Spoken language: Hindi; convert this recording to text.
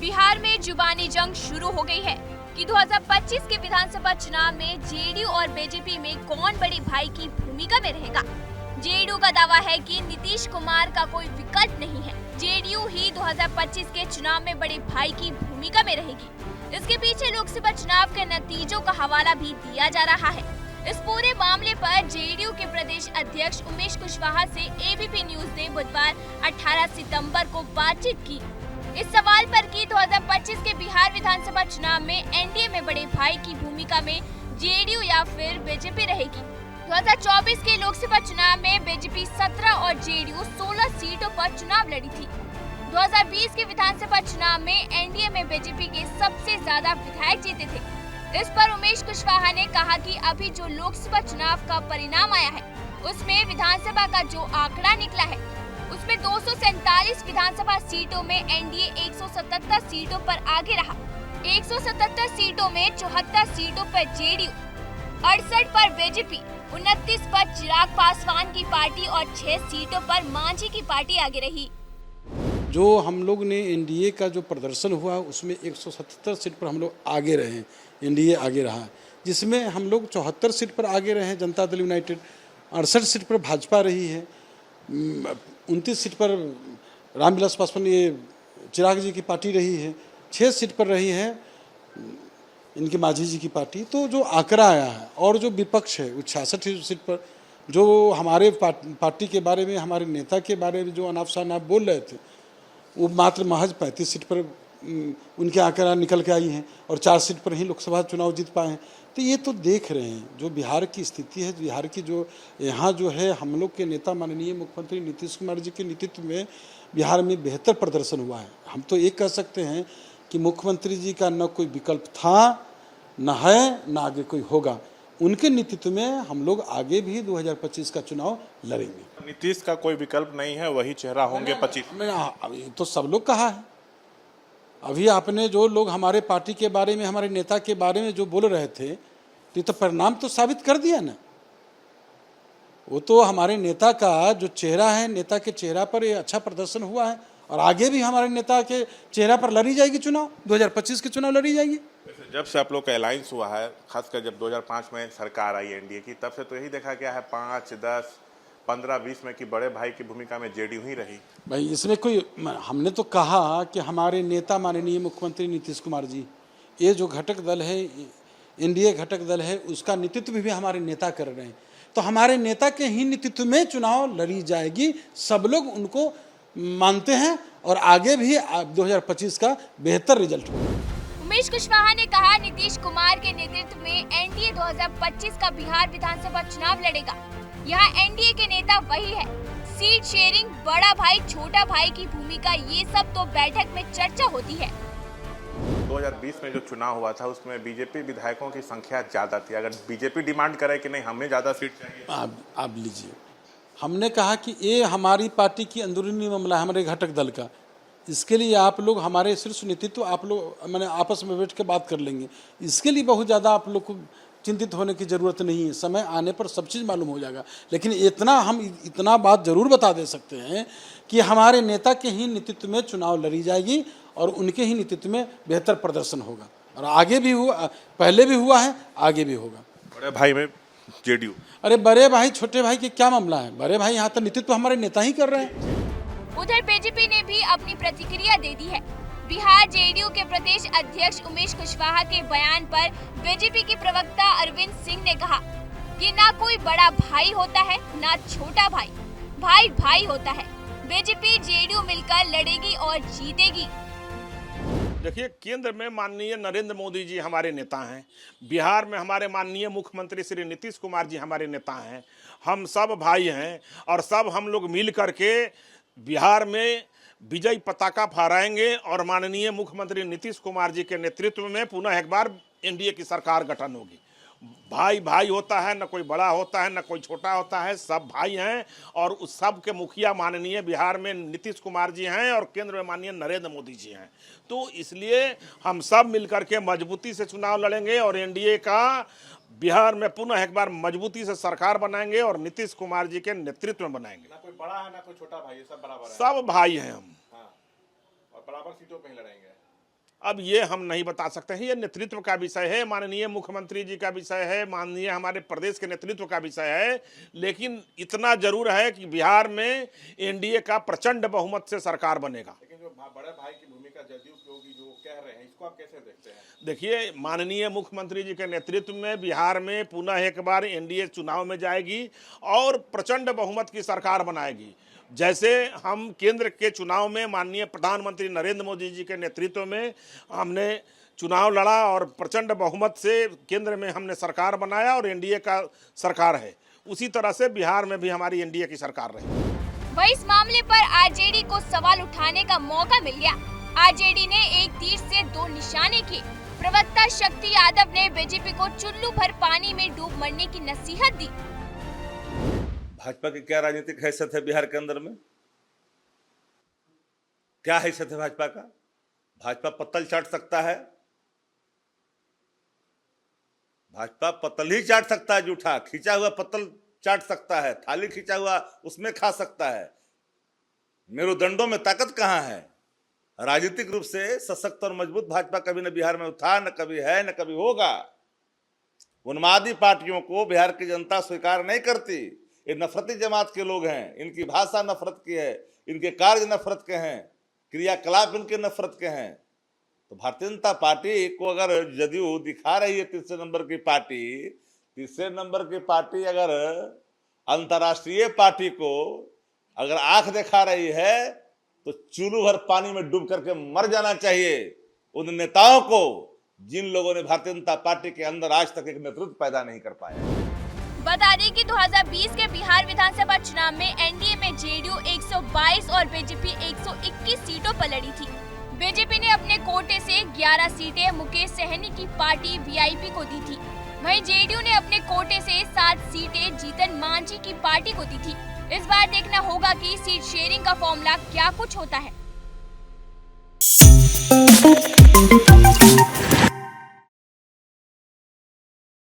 बिहार में जुबानी जंग शुरू हो गई है कि 2025 के विधानसभा चुनाव में जेडीयू और बीजेपी में कौन बड़े भाई की भूमिका में रहेगा। जेडीयू का दावा है कि नीतीश कुमार का कोई विकल्प नहीं है, जेडीयू ही 2025 के चुनाव में बड़े भाई की भूमिका में रहेगी। इसके पीछे लोकसभा चुनाव के नतीजों का हवाला भी दिया जा रहा है। इस पूरे मामले पर जेडीयू के प्रदेश अध्यक्ष उमेश कुशवाहा से एबीपी न्यूज ने बुधवार 18 सितंबर को बातचीत की। इस सवाल पर कि 2025 के बिहार विधानसभा चुनाव में एनडीए में बड़े भाई की भूमिका में जेडीयू या फिर बीजेपी रहेगी। 2024 के लोकसभा चुनाव में बीजेपी 17 और जेडीयू 16 सीटों पर चुनाव लड़ी थी। 2020 के विधानसभा चुनाव में एनडीए में बीजेपी के सबसे ज्यादा विधायक जीते थे। इस पर उमेश कुशवाहा ने कहा कि अभी जो लोकसभा चुनाव का परिणाम आया है उसमें विधानसभा का जो आंकड़ा निकला है उसमें 247 विधानसभा सीटों में एनडीए 177 सीटों पर आगे रहा। 177 सीटों में 74 सीटों पर जेडीयू, 68 पर बीजेपी, 29 पर चिराग पासवान की पार्टी और 6 सीटों पर मांझी की पार्टी आगे रही। जो हम लोग ने एनडीए का जो प्रदर्शन हुआ उसमें 177 सीट पर हम लोग आगे रहे, एनडीए आगे रहा, जिसमें हम लोग 74 सीट पर आगे रहे जनता दल यूनाइटेड, 68 सीट पर भाजपा रही है, 29 सीट पर रामविलास पासवान ये चिराग जी की पार्टी रही है, 6 सीट पर रही है इनकी मांझी जी की पार्टी। तो जो आंकड़ा आया है और जो विपक्ष है वो 66 सीट पर, जो हमारे पार्टी के बारे में, हमारे नेता के बारे में जो अनाप शनाप बोल रहे थे वो मात्र महज 35 सीट पर उनके आंकड़ा निकल के आई हैं और 4 सीट पर ही लोकसभा चुनाव जीत पाए हैं। तो ये तो देख रहे हैं जो बिहार की स्थिति है, बिहार की जो यहाँ जो है हम लोग के नेता माननीय मुख्यमंत्री नीतीश कुमार जी के नेतृत्व में बिहार में बेहतर प्रदर्शन हुआ है। हम तो ये कह सकते हैं कि मुख्यमंत्री जी का न कोई विकल्प था, न है, न आगे कोई होगा। उनके नेतृत्व में हम लोग आगे भी 2025 का चुनाव लड़ेंगे। नीतीश का कोई विकल्प नहीं है, वही चेहरा होंगे 25 में। तो सब लोग कहा है। अभी आपने जो लोग हमारे पार्टी के बारे में, हमारे नेता के बारे में जो बोल रहे थे तो परिणाम तो साबित कर दिया ना। वो तो हमारे नेता का जो चेहरा है, नेता के चेहरा पर ये अच्छा प्रदर्शन हुआ है और आगे भी हमारे नेता के चेहरा पर लड़ी जाएगी चुनाव, 2025 के चुनाव लड़ी जाएगी। जब से आप लोग का अलायंस हुआ है, खासकर जब 2005 में सरकार आई एनडीए की, तब से तो यही देखा गया है 5, 10, 15, 20 में कि बड़े भाई की भूमिका में जेडीयू ही रही। भाई इसमें कोई, हमने तो कहा कि हमारे नेता माननीय मुख्यमंत्री नीतीश कुमार जी, ये जो घटक दल है, एनडीए घटक दल है, उसका नेतृत्व भी हमारे नेता कर रहे हैं। तो हमारे नेता के ही नेतृत्व में चुनाव लड़ी जाएगी, सब लोग उनको मानते हैं और आगे भी 2025 का बेहतर रिजल्ट होगा। उमेश कुशवाहा ने कहा नीतीश कुमार के नेतृत्व में एनडीए 2025 का बिहार विधानसभा चुनाव लड़ेगा। यहाँ एनडीए के नेता वही है। सीट शेयरिंग, बड़ा भाई छोटा भाई की भूमिका, ये सब तो बैठक में चर्चा होती है। 2020 में जो चुनाव हुआ था उसमें बीजेपी विधायकों की संख्या ज्यादा थी। अगर बीजेपी डिमांड करे कि नहीं हमें ज्यादा सीट चाहिए, आप लीजिए, हमने कहा कि ये हमारी पार्टी की अंदरूनी मामला है, हमारे घटक दल का। इसके लिए आप लोग, हमारे शीर्ष नेतृत्व, आप लोग मैंने आपस में बैठ के बात कर लेंगे। इसके लिए बहुत ज़्यादा आप लोग को चिंतित होने की ज़रूरत नहीं है, समय आने पर सब चीज़ मालूम हो जाएगा। लेकिन इतना बात जरूर बता दे सकते हैं कि हमारे नेता के ही नेतृत्व में चुनाव लड़ी जाएगी और उनके ही नेतृत्व में बेहतर प्रदर्शन होगा और आगे भी हुआ, पहले भी हुआ है, आगे भी होगा। बड़े भाई में जेडीयू, अरे बड़े भाई छोटे भाई के क्या मामला है? बड़े भाई यहाँ तो नेतृत्व हमारे नेता ही कर रहे हैं। उधर बीजेपी ने भी अपनी प्रतिक्रिया दे दी है। बिहार जेडीयू के प्रदेश अध्यक्ष उमेश कुशवाहा के बयान पर बीजेपी के प्रवक्ता अरविंद सिंह ने कहा कि ना कोई बड़ा भाई होता है ना छोटा भाई, भाई भाई होता है। बीजेपी जेडीयू मिलकर लड़ेगी और जीतेगी। देखिए, केंद्र में माननीय नरेंद्र मोदी जी हमारे नेता हैं, बिहार में हमारे माननीय मुख्यमंत्री श्री नीतीश कुमार जी हमारे नेता हैं। हम सब भाई हैं और सब हम लोग मिल करके बिहार में विजय पताका फहराएंगे और माननीय मुख्यमंत्री नीतीश कुमार जी के नेतृत्व में पुनः एक बार एनडीए की सरकार गठन होगी। भाई भाई होता है, न कोई बड़ा होता है, न कोई छोटा होता है, सब भाई हैं और उस सब के मुखिया माननीय बिहार में नीतीश कुमार जी हैं और केंद्र में माननीय नरेंद्र मोदी जी हैं। तो इसलिए हम सब मिलकर के मजबूती से चुनाव लड़ेंगे और एनडीए का बिहार में पुनः एक बार मजबूती से सरकार बनाएंगे और नीतीश कुमार जी के नेतृत्व में बनाएंगे। ना कोई बड़ा है ना कोई छोटा भाई, सब बराबर है, सब भाई हैं हम। हाँ, और बराबर सीटों पे ही लड़ेंगे। अब ये हम नहीं बता सकते हैं, ये नेतृत्व का विषय है, माननीय मुख्यमंत्री जी का विषय है, माननीय हमारे प्रदेश के नेतृत्व का विषय है। लेकिन इतना जरूर है कि बिहार में एनडीए का प्रचंड बहुमत से सरकार बनेगा। लेकिन जो बड़े भाई की भूमिका जदयू की होगी जो कह रहे हैं, इसको आप कैसे देखते हैं? देखिए, माननीय मुख्यमंत्री जी के नेतृत्व में बिहार में पुनः एक बार एनडीए चुनाव में जाएगी और प्रचंड बहुमत की सरकार बनाएगी। जैसे हम केंद्र के चुनाव में माननीय प्रधानमंत्री नरेंद्र मोदी जी के नेतृत्व में हमने चुनाव लड़ा और प्रचंड बहुमत से केंद्र में हमने सरकार बनाया और एनडीए का सरकार है, उसी तरह से बिहार में भी हमारी एनडीए की सरकार रही। वही इस मामले पर आरजेडी को सवाल उठाने का मौका मिल गया। आरजेडी ने एक तीर से दो निशाने किए। प्रवक्ता शक्ति यादव ने बीजेपी को चुल्लू भर पानी में डूब मरने की नसीहत दी। भाजपा की क्या राजनीतिक हैसियत है बिहार के अंदर में? क्या हैसियत है भाजपा का? भाजपा पत्तल चाट सकता है, भाजपा पत्तल ही चाट सकता है, जूठा खींचा हुआ पत्तल चाट सकता है, थाली खींचा हुआ उसमें खा सकता है। मेरुदंडों में ताकत कहां है? राजनीतिक रूप से सशक्त और मजबूत भाजपा कभी न बिहार में उठा, न कभी है, न कभी होगा। उन्मादी पार्टियों को बिहार की जनता स्वीकार नहीं करती। ये नफरती जमात के लोग हैं, इनकी भाषा नफरत की है, इनके कार्य नफरत के हैं, क्रियाकलाप इनके नफरत के हैं। तो भारतीय जनता पार्टी को अगर जदयू दिखा रही है तीसरे नंबर की पार्टी, तीसरे नंबर की पार्टी अगर अंतर्राष्ट्रीय पार्टी को अगर आंख दिखा रही है तो चूल्हू भर पानी में डूब करके मर जाना चाहिए उन नेताओं को जिन लोगों ने भारतीय जनता पार्टी के अंदर आज तक एक नेतृत्व पैदा नहीं कर पाया। बता दें कि 2020 के बिहार विधानसभा चुनाव में एनडीए में जेडीयू 122 और बीजेपी 121 सीटों पर लड़ी थी। बीजेपी ने अपने कोटे से 11 सीटें मुकेश सहनी की पार्टी वीआईपी को दी थी। वहीं जेडीयू ने अपने कोटे से 7 सीटें जीतन मांझी की पार्टी को दी थी। इस बार देखना होगा कि सीट शेयरिंग का फॉर्मूला क्या कुछ होता है।